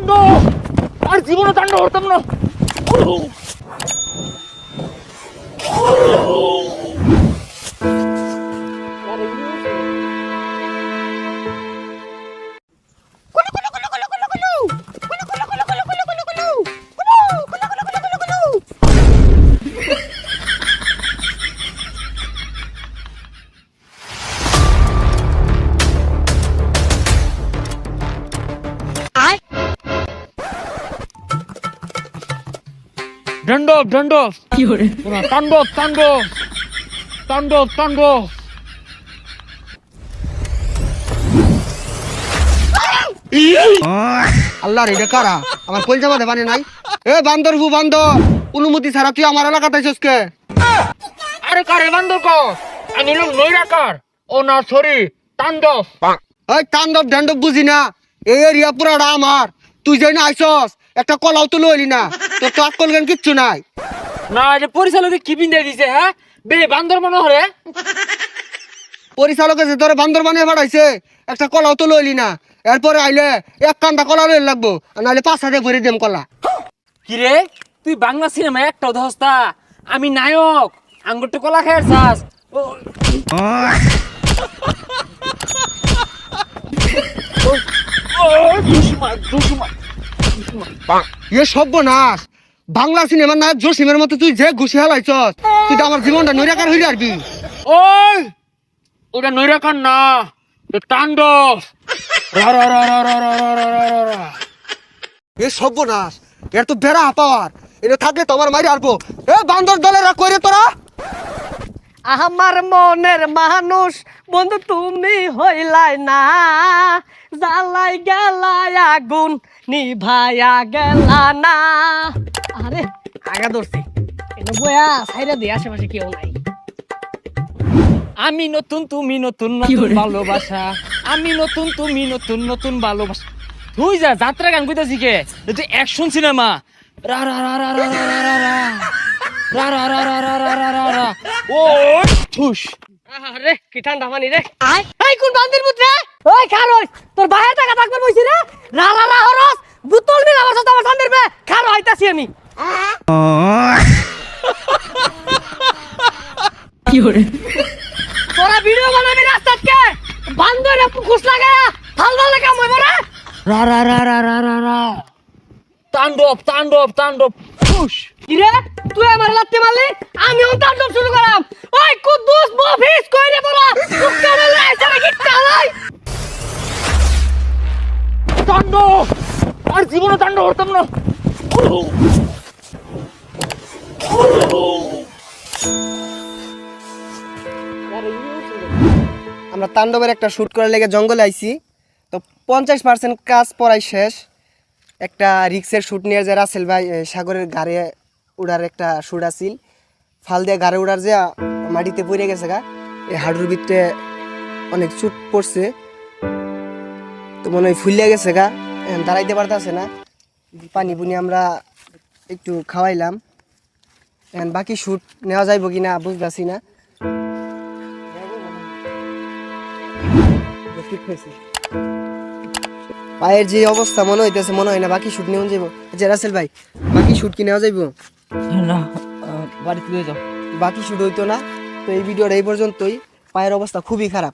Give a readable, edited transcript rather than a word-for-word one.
তাণ্ডব আর জীবনে তাণ্ডব করতাম না। তাণ্ডব তাণ্ডব তাণ্ডব তাণ্ডব তাণ্ডব তাণ্ডব। আল্লাহ রে, এটা কারা? আমার কলজা মাঝে বানে নাই। এ বান্দর হু বান্দর, অনুমতি ছাড়া তুই আমার এলাকাতে আইছস কে? আরে কারে বান্দর ক? আমি লোক নৈরাকার। ও না সরি, তাণ্ডব। এই তাণ্ডব ঢান্ডব বুঝি না, এই এরিয়া পুরাটা আমার। তুই যাই না আইছস, একটা কলাও তো লইলি না। তোর তো আকল জ্ঞান কিচ্ছু নাই। না এটা পরিচালকে কি বিন্দা দিছে হ্যাঁ? বে বান্দর মনে হরে। পরিচালক এসে তোরে বান্দর বানিয়ে পাঠাইছে, একটা কলাও তো লইলি না। এরপরে আইলে এক কান্দা কলা লইলে লাগবো, আর নাহলে 5,000 ভরে দেম কলা। কি রে তুই বাংলা সিনেমা একটাও ধস্তা, আমি নায়ক আঙ্গুরটা কলা খাইয়ার চাস। এ সর্বনাশ, বাংলা সিনেমার নায়ক জসিমের মতো তুই যে ঘুষি হালাইছস, তুই তো আমার জীবনটা নৈরাকার হইলে আরবি। ওই ওটা নৈরাকার না, তাণ্ডব। রা রা রা রা রা রা রা রা রা রা। এ সর্বনাশ, এর তো বেড়া পাওয়ার। এটা থাকলে তোমার মারি আরবো। এ বান্দর দলেরা কইরে তোরা। আমার মনের মানুষ বন্ধু তুমি হইলাই না, জ্বালাই গেলাই আগুন নিভায়া গেলা না। আরে আগা ধরছি, এটা বয়া সাইরা দিয়ে আশেপাশে কেউ নাই। আমি নতুন তুমি নতুন নতুন ভালোবাসা, আমি নতুন তুমি নতুন নতুন ভালোবাসা। তুই যা যাত্রা গান কইতাছি কে? তুই অ্যাকশন সিনেমা। রা রা রা রা রা রা রা রা রা রা রা রা রা রা রা রা রা। ও ঠুস। আরে কি ঠান্ডা পানি রে। এই কোন বান্দির পুত্রে? ওই খারোই, তোর বাইরে টাকা থাকবার বইছি রে। রা রা রা হরস বুতল মিল আমার সাথে আমার সামনের বে খারো হইতাছি আমি। কি হরে? তোরা ভিডিও বানাবি রাস্তাত কে? বান্দরে খুশ লাগা ফাল ফাল কাম হইব রে। রা রা রা রা রা রা রা। তাণ্ডব তাণ্ডব তাণ্ডব ঠুস। কি রে তুই আমার লাত্তি মারলি, আমিও তাণ্ডব শুরু করাম। ওই কুদ্দুস মফিজ কই রে তোরা? তুকারে লাইছে নাকি কালাই? তাণ্ডব আর জীবনে তাণ্ডব করতাম না। আমরা তাণ্ডবের একটা শুট করার লেগে জঙ্গলে আইছি, তো 50% কাজ পড়াই শেষ। একটা রিক্সের শুট নিয়ে যে রাসেল ভাই সাগরের গাড়ে উড়ার একটা শুট আছিল, ফাল দিয়ে গাড়ে উড়ার যে মাটিতে পড়ে গেছে গা, এই হাডুর ভিতরে অনেক চুট পড়ছে, তো মনে হয় ফুলিয়ে গেছে গা, এখন দাঁড়াইতে পারতেছে না। পানি পুনি আমরা একটু খাওয়াইলাম, এখন বাকি শুট নেওয়া যাইব কিনা বুঝতেছি না। পায়ের যে অবস্থা মনে হইতেছে, মনে হয় না বাকি শুট নেওয়া যাইব। আচ্ছা রাসেল ভাই, বাকি শুট কি নেওয়া যাইব? না বাড়িতে দিয়ে যাও। বাকি শুট হইতো না। তো এই ভিডিওটা এই পর্যন্তই। পায়ের অবস্থা খুবই খারাপ।